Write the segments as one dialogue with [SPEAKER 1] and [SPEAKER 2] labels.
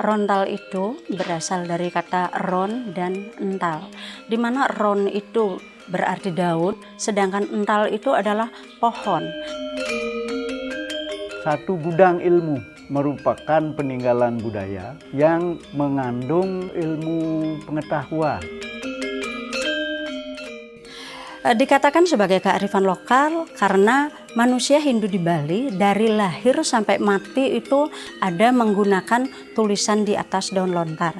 [SPEAKER 1] Rontal itu berasal dari kata ron dan ental, di mana ron itu berarti daun, sedangkan ental itu adalah pohon.
[SPEAKER 2] Satu gudang ilmu merupakan peninggalan budaya yang mengandung ilmu pengetahuan.
[SPEAKER 1] Dikatakan sebagai kearifan lokal karena manusia Hindu di Bali dari lahir sampai mati itu ada menggunakan tulisan di atas daun lontar.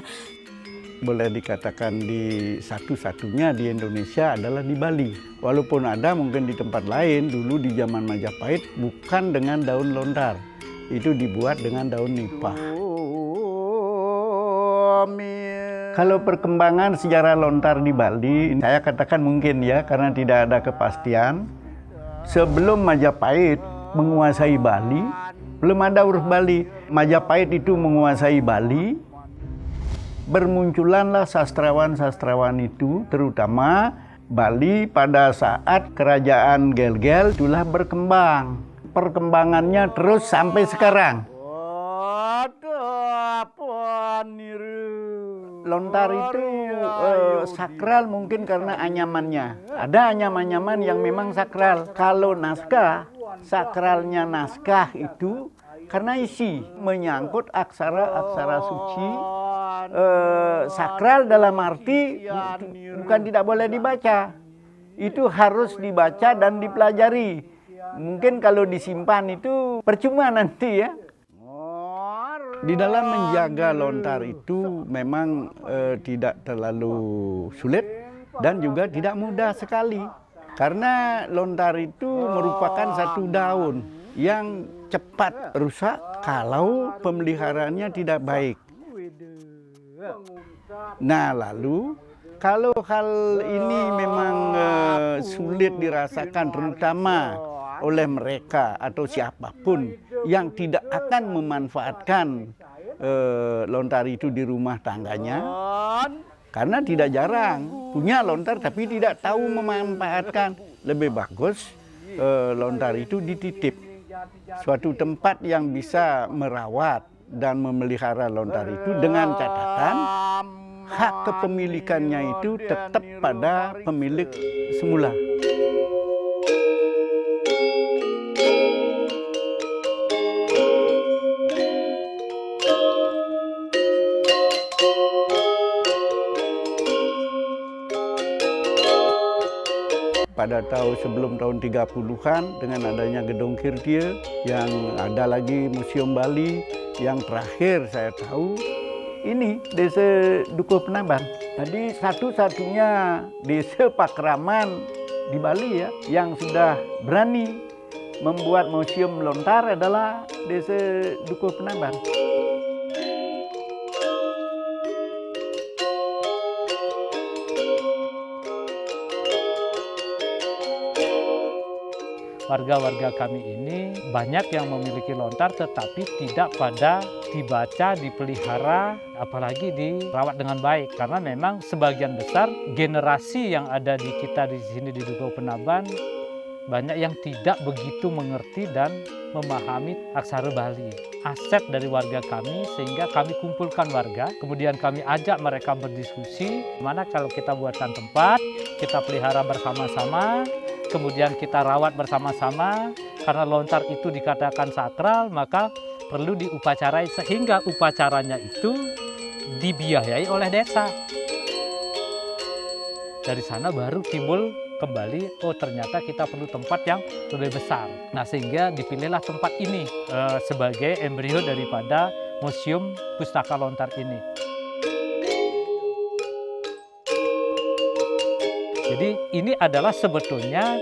[SPEAKER 2] Boleh dikatakan di satu-satunya di Indonesia adalah di Bali. Walaupun ada mungkin di tempat lain, dulu di zaman Majapahit bukan dengan daun lontar. Itu dibuat dengan daun nipah. Kalau perkembangan sejarah lontar di Bali, saya katakan mungkin ya, karena tidak ada kepastian. Sebelum Majapahit menguasai Bali, belum ada huruf Bali. Majapahit itu menguasai Bali, bermunculanlah sastrawan-sastrawan itu, terutama Bali pada saat kerajaan Gel-Gel itulah berkembang. Perkembangannya terus sampai sekarang. Lontar itu sakral mungkin karena anyamannya. Ada anyaman-anyaman yang memang sakral. Kalau naskah, sakralnya naskah itu karena isi menyangkut aksara-aksara suci. Sakral dalam arti bukan tidak boleh dibaca. Itu harus dibaca dan dipelajari. Mungkin kalau disimpan itu percuma nanti ya. Di dalam menjaga lontar itu memang tidak terlalu sulit dan juga tidak mudah sekali. Karena lontar itu merupakan satu daun yang cepat rusak kalau pemeliharaannya tidak baik. Nah, lalu kalau hal ini memang sulit dirasakan terutama oleh mereka atau siapapun yang tidak akan memanfaatkan lontar itu di rumah tangganya, karena tidak jarang punya lontar tapi tidak tahu memanfaatkan. Lebih bagus lontar itu dititip suatu tempat yang bisa merawat dan memelihara lontar itu dengan catatan hak kepemilikannya itu tetap pada pemilik semula. Pada sebelum tahun 30-an dengan adanya Gedung Kirtie, yang ada lagi Museum Bali, yang terakhir saya tahu ini Desa Dukuh Penaban. Jadi satu-satunya desa Pakraman di Bali ya yang sudah berani membuat museum lontar adalah Desa Dukuh Penaban.
[SPEAKER 3] Warga-warga kami ini banyak yang memiliki lontar tetapi tidak pada dibaca, dipelihara, apalagi dirawat dengan baik. Karena memang sebagian besar generasi yang ada di kita di sini di Dukuh Penaban banyak yang tidak begitu mengerti dan memahami aksara Bali. Aset dari warga kami sehingga kami kumpulkan warga, kemudian kami ajak mereka berdiskusi, mana kalau kita buatkan tempat, kita pelihara bersama-sama, kemudian kita rawat bersama-sama, karena lontar itu dikatakan sakral, maka perlu diupacarai sehingga upacaranya itu dibiayai oleh desa. Dari sana baru timbul kembali, oh ternyata kita perlu tempat yang lebih besar. Nah sehingga dipilihlah tempat ini sebagai embrio daripada Museum Pustaka Lontar ini. Jadi ini adalah sebetulnya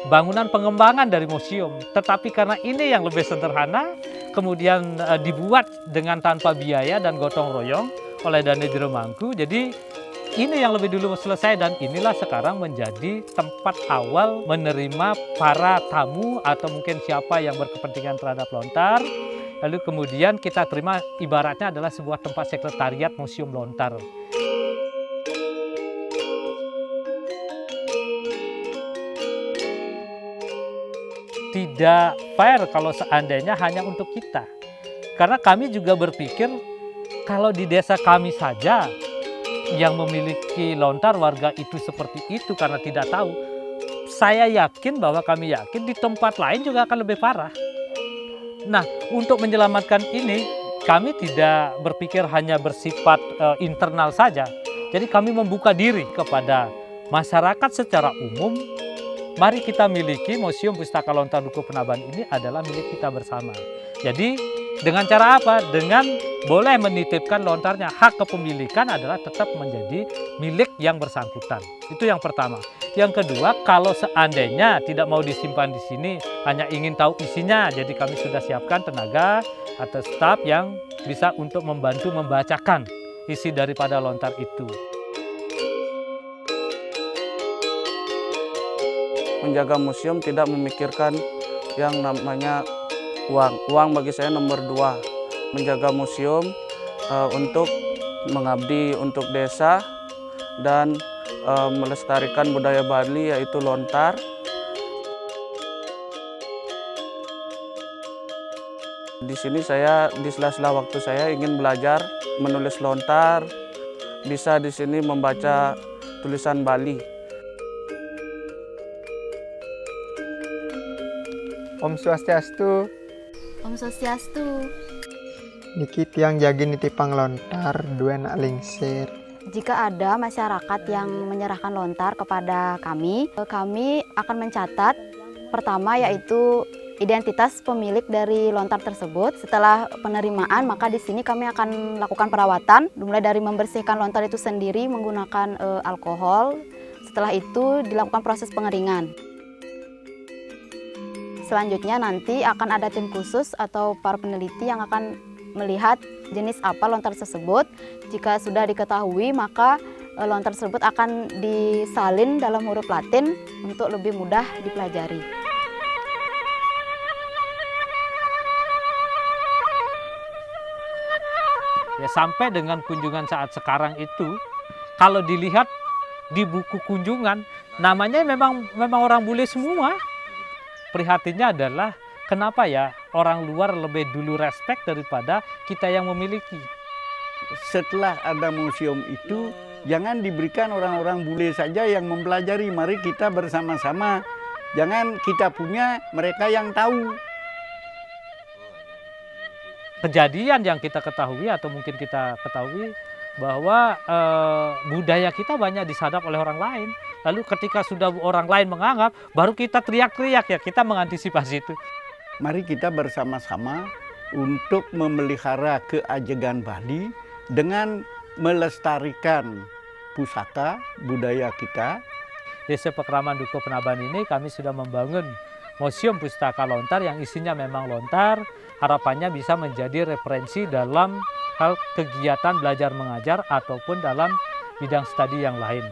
[SPEAKER 3] bangunan pengembangan dari museum. Tetapi karena ini yang lebih sederhana, kemudian dibuat dengan tanpa biaya dan gotong royong oleh Dana Jero Mangku. Jadi ini yang lebih dulu selesai dan inilah sekarang menjadi tempat awal menerima para tamu atau mungkin siapa yang berkepentingan terhadap lontar. Lalu kemudian kita terima ibaratnya adalah sebuah tempat sekretariat Museum Lontar. Tidak fair kalau seandainya hanya untuk kita. Karena kami juga berpikir kalau di desa kami saja yang memiliki lontar warga itu seperti itu karena tidak tahu, saya yakin bahwa kami yakin di tempat lain juga akan lebih parah. Nah, untuk menyelamatkan ini, kami tidak berpikir hanya bersifat internal saja. Jadi kami membuka diri kepada masyarakat secara umum. Mari kita miliki Museum Pustaka Lontar Dukuh Penaban ini adalah milik kita bersama. Jadi dengan cara apa? Dengan boleh menitipkan lontarnya. Hak kepemilikan adalah tetap menjadi milik yang bersangkutan. Itu yang pertama. Yang kedua, kalau seandainya tidak mau disimpan di sini, hanya ingin tahu isinya, jadi kami sudah siapkan tenaga atau staf yang bisa untuk membantu membacakan isi daripada lontar itu.
[SPEAKER 4] Menjaga museum tidak memikirkan yang namanya uang. Uang bagi saya nomor 2. Menjaga museum untuk mengabdi untuk desa dan melestarikan budaya Bali yaitu lontar. Di sini saya di sela-sela waktu saya ingin belajar menulis lontar, bisa di sini membaca tulisan Bali.
[SPEAKER 5] Om Swastiastu.
[SPEAKER 6] Om Swastiastu.
[SPEAKER 5] Niki tiang jagi nitipang lontar dua nak lingsir.
[SPEAKER 6] Jika ada masyarakat yang menyerahkan lontar kepada kami akan mencatat pertama yaitu identitas pemilik dari lontar tersebut. Setelah penerimaan, maka di sini kami akan lakukan perawatan, mulai dari membersihkan lontar itu sendiri menggunakan alkohol. Setelah itu dilakukan proses pengeringan. Selanjutnya nanti akan ada tim khusus atau para peneliti yang akan melihat jenis apa lontar tersebut. Jika sudah diketahui, maka lontar tersebut akan disalin dalam huruf Latin untuk lebih mudah dipelajari.
[SPEAKER 3] Ya, sampai dengan kunjungan saat sekarang itu, kalau dilihat di buku kunjungan, namanya memang orang bule semua. Prihatinnya adalah kenapa ya orang luar lebih dulu respect daripada kita yang memiliki.
[SPEAKER 2] Setelah ada museum itu, jangan diberikan orang-orang bule saja yang mempelajari. Mari kita bersama-sama. Jangan kita punya, mereka yang tahu.
[SPEAKER 3] Kejadian yang kita ketahui atau mungkin kita ketahui bahwa budaya kita banyak disadap oleh orang lain. Lalu ketika sudah orang lain menganggap, baru kita teriak-teriak ya, kita mengantisipasi itu.
[SPEAKER 2] Mari kita bersama-sama untuk memelihara keajegan Bali dengan melestarikan pusaka budaya kita.
[SPEAKER 3] Desa Pekraman Dukuh Penaban ini kami sudah membangun Museum Pustaka Lontar yang isinya memang lontar. Harapannya bisa menjadi referensi dalam hal kegiatan belajar mengajar ataupun dalam bidang studi yang lain.